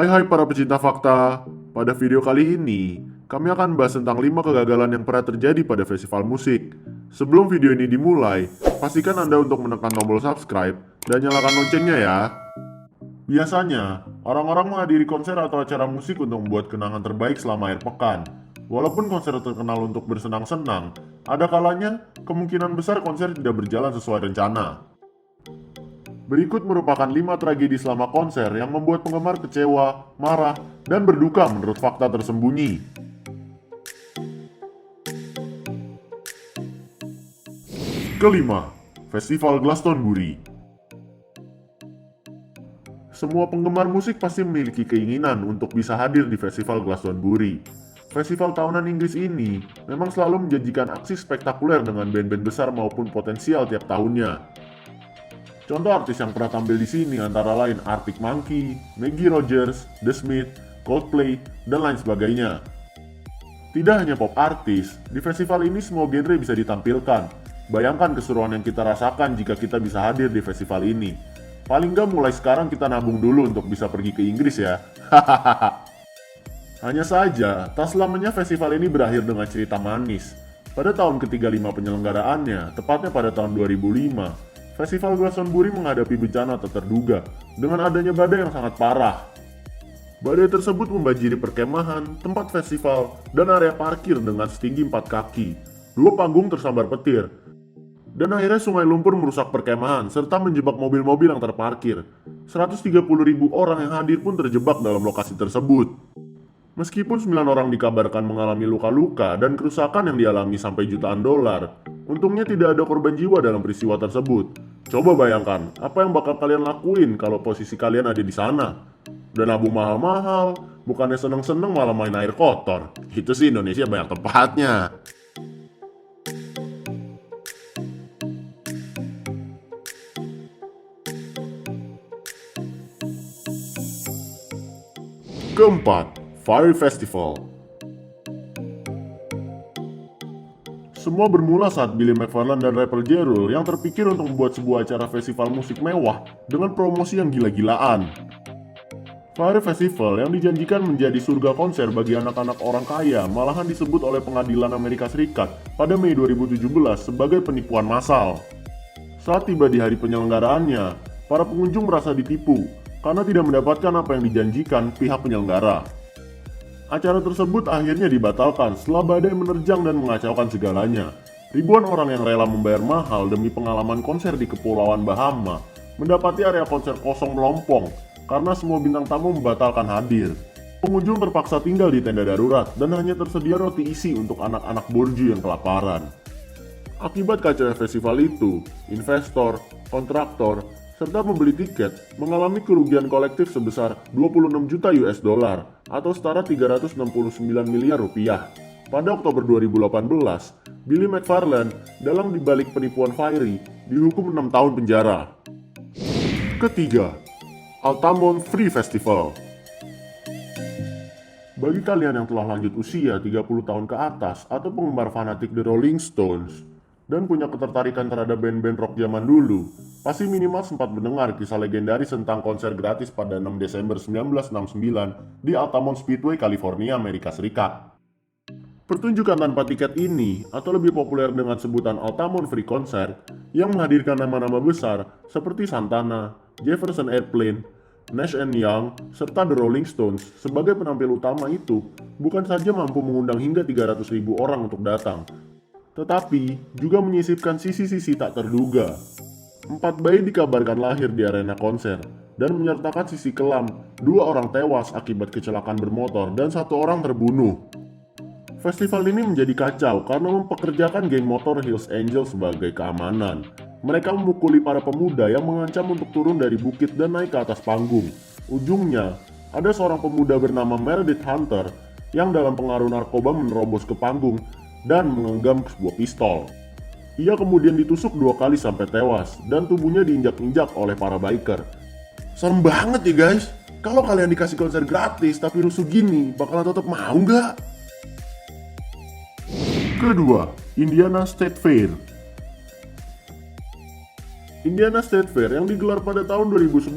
Hai para pecinta fakta. Pada video kali ini, kami akan bahas tentang 5 kegagalan yang pernah terjadi pada festival musik. Sebelum video ini dimulai, pastikan Anda untuk menekan tombol subscribe dan nyalakan loncengnya ya. Biasanya, orang-orang menghadiri konser atau acara musik untuk membuat kenangan terbaik selama akhir pekan. Walaupun konser terkenal untuk bersenang-senang, ada kalanya kemungkinan besar konser tidak berjalan sesuai rencana. Berikut merupakan 5 tragedi selama konser yang membuat penggemar kecewa, marah, dan berduka menurut fakta tersembunyi. Kelima, Festival Glastonbury. Semua penggemar musik pasti memiliki keinginan untuk bisa hadir di Festival Glastonbury. Festival tahunan Inggris ini memang selalu menjanjikan aksi spektakuler dengan band-band besar maupun potensial tiap tahunnya. Contoh artis yang pernah tampil di sini antara lain Arctic Monkey, Maggie Rogers, The Smiths, Coldplay, dan lain sebagainya. Tidak hanya pop artis, di festival ini semua genre bisa ditampilkan. Bayangkan keseruan yang kita rasakan jika kita bisa hadir di festival ini. Paling nggak mulai sekarang kita nabung dulu untuk bisa pergi ke Inggris ya. Hanya saja, tak selamanya festival ini berakhir dengan cerita manis. Pada tahun ke-35 penyelenggaraannya, tepatnya pada tahun 2005, Festival Glastonbury menghadapi bencana tak terduga dengan adanya badai yang sangat parah. Badai tersebut membanjiri perkemahan, tempat festival, dan area parkir dengan setinggi 4 kaki. 2 panggung tersambar petir. Dan akhirnya sungai lumpur merusak perkemahan serta menjebak mobil-mobil yang terparkir. 130.000 orang yang hadir pun terjebak dalam lokasi tersebut. Meskipun 9 orang dikabarkan mengalami luka-luka dan kerusakan yang dialami sampai jutaan dolar, untungnya tidak ada korban jiwa dalam peristiwa tersebut. Coba bayangkan, apa yang bakal kalian lakuin kalau posisi kalian ada di sana? Udah nabung mahal-mahal, bukannya seneng-seneng malah main air kotor. Itu sih Indonesia banyak tempatnya. Keempat, Fire Festival. Semua bermula saat Billy McFarland dan rapper Ja Rule yang terpikir untuk membuat sebuah acara festival musik mewah dengan promosi yang gila-gilaan. Fire Festival yang dijanjikan menjadi surga konser bagi anak-anak orang kaya malahan disebut oleh pengadilan Amerika Serikat pada Mei 2017 sebagai penipuan massal. Saat tiba di hari penyelenggaraannya, para pengunjung merasa ditipu karena tidak mendapatkan apa yang dijanjikan pihak penyelenggara. Acara tersebut akhirnya dibatalkan setelah badai menerjang dan mengacaukan segalanya. Ribuan orang yang rela membayar mahal demi pengalaman konser di Kepulauan Bahama mendapati area konser kosong melompong karena semua bintang tamu membatalkan hadir. Pengunjung terpaksa tinggal di tenda darurat dan hanya tersedia roti isi untuk anak-anak borju yang kelaparan. Akibat kacaunya festival itu, investor, kontraktor, serta pembeli tiket mengalami kerugian kolektif sebesar 26 juta US dollar atau setara 369 miliar rupiah. Pada Oktober 2018, Billy McFarland dalam dibalik penipuan Fiery dihukum 6 tahun penjara. Ketiga, Altamont Free Festival. Bagi kalian yang telah lanjut usia 30 tahun ke atas atau penggemar fanatik The Rolling Stones dan punya ketertarikan terhadap band-band rock zaman dulu, pasti minimal sempat mendengar kisah legendaris tentang konser gratis pada 6 Desember 1969 di Altamont Speedway, California, Amerika Serikat. Pertunjukan tanpa tiket ini, atau lebih populer dengan sebutan Altamont Free Concert, yang menghadirkan nama-nama besar seperti Santana, Jefferson Airplane, Nash & Young, serta The Rolling Stones sebagai penampil utama itu, bukan saja mampu mengundang hingga 300.000 orang untuk datang, tetapi juga menyisipkan sisi-sisi tak terduga. 4 bayi dikabarkan lahir di arena konser dan menyertakan sisi kelam, 2 orang tewas akibat kecelakaan bermotor dan 1 orang terbunuh. Festival ini menjadi kacau karena mempekerjakan geng motor Hells Angels sebagai keamanan. Mereka memukuli para pemuda yang mengancam untuk turun dari bukit dan naik ke atas panggung. Ujungnya, ada seorang pemuda bernama Meredith Hunter yang dalam pengaruh narkoba menerobos ke panggung dan menggenggam sebuah pistol. Ia kemudian ditusuk 2 kali sampai tewas dan tubuhnya diinjak-injak oleh para biker. Serem banget ya guys. Kalau kalian dikasih konser gratis tapi rusuh gini, bakalan tetap mau nggak? Kedua, Indiana State Fair. Indiana State Fair yang digelar pada tahun 2011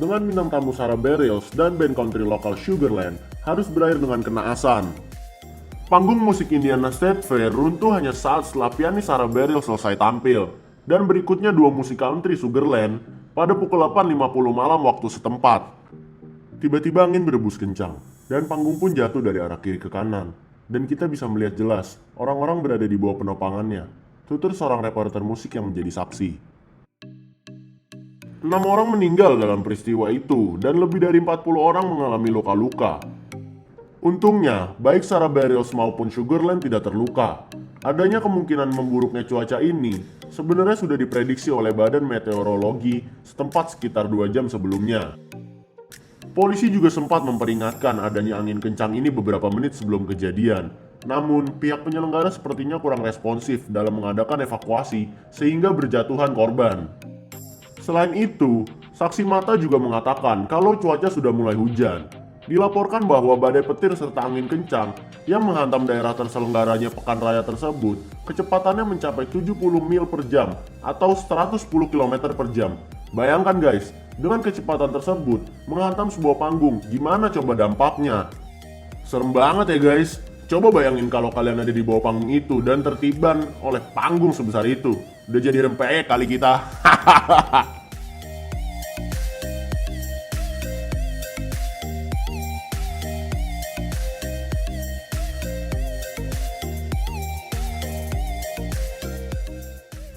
dengan bintang tamu Sarah Bareilles dan band country lokal Sugarland harus berakhir dengan kenaasan. Panggung musik Indiana State Fair runtuh hanya saat setelah pianis Sarah Bareilles selesai tampil, dan berikutnya dua musik country Sugarland pada pukul 8.50 malam waktu setempat. Tiba-tiba angin berembus kencang, dan panggung pun jatuh dari arah kiri ke kanan, dan kita bisa melihat jelas orang-orang berada di bawah penopangannya, tutur seorang reporter musik yang menjadi saksi. 6 orang meninggal dalam peristiwa itu dan lebih dari 40 orang mengalami luka-luka. Untungnya, baik Sarah Bareilles maupun Sugarland tidak terluka. Adanya kemungkinan memburuknya cuaca ini sebenarnya sudah diprediksi oleh Badan Meteorologi setempat sekitar 2 jam sebelumnya. Polisi juga sempat memperingatkan adanya angin kencang ini beberapa menit sebelum kejadian. Namun, pihak penyelenggara sepertinya kurang responsif dalam mengadakan evakuasi sehingga berjatuhan korban. Selain itu, saksi mata juga mengatakan kalau cuaca sudah mulai hujan. Dilaporkan bahwa badai petir serta angin kencang yang menghantam daerah terselenggaranya pekan raya tersebut kecepatannya mencapai 70 mil per jam atau 110 km per jam. Bayangkan guys, dengan kecepatan tersebut menghantam sebuah panggung, gimana coba dampaknya? Serem banget ya guys. Coba bayangin kalau kalian ada di bawah panggung itu dan tertiban oleh panggung sebesar itu. Udah jadi rempeyek kali kita.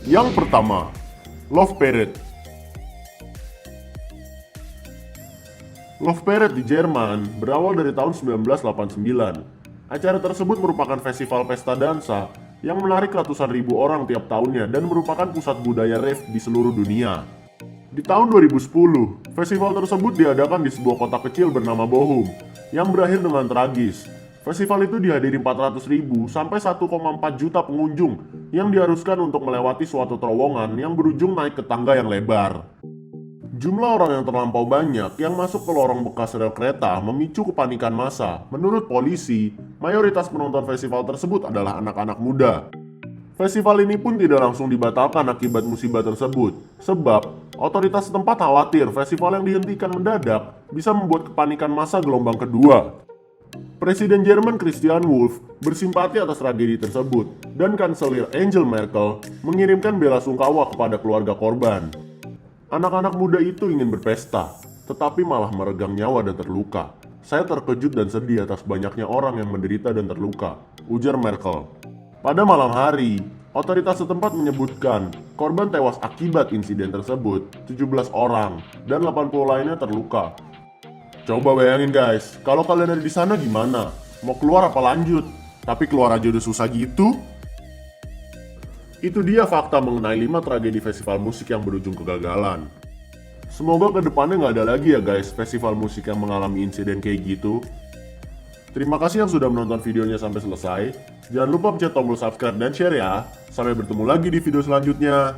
Yang pertama, Love Parade. Love Parade di Jerman berawal dari tahun 1989. Acara tersebut merupakan festival pesta dansa yang menarik ratusan ribu orang tiap tahunnya dan merupakan pusat budaya rave di seluruh dunia. Di tahun 2010, festival tersebut diadakan di sebuah kota kecil bernama Bochum yang berakhir dengan tragis. Festival itu dihadiri 400.000 sampai 1,4 juta pengunjung yang diharuskan untuk melewati suatu terowongan yang berujung naik ke tangga yang lebar. Jumlah orang yang terlampau banyak yang masuk ke lorong bekas rel kereta memicu kepanikan massa. Menurut polisi, mayoritas penonton festival tersebut adalah anak-anak muda. Festival ini pun tidak langsung dibatalkan akibat musibah tersebut, sebab otoritas setempat khawatir festival yang dihentikan mendadak bisa membuat kepanikan massa gelombang kedua. Presiden Jerman Christian Wulff bersimpati atas tragedi tersebut, dan Kanselir Angela Merkel mengirimkan bela sungkawa kepada keluarga korban. Anak-anak muda itu ingin berpesta, tetapi malah meregang nyawa dan terluka. Saya terkejut dan sedih atas banyaknya orang yang menderita dan terluka, ujar Merkel. Pada malam hari, otoritas setempat menyebutkan korban tewas akibat insiden tersebut 17 orang dan 80 lainnya terluka. Coba bayangin guys, kalau kalian ada di sana gimana? Mau keluar apa lanjut? Tapi keluar aja udah susah gitu. Itu dia fakta mengenai 5 tragedi festival musik yang berujung kegagalan. Semoga kedepannya nggak ada lagi ya guys festival musik yang mengalami insiden kayak gitu. Terima kasih yang sudah menonton videonya sampai selesai. Jangan lupa pencet tombol subscribe dan share ya. Sampai bertemu lagi di video selanjutnya.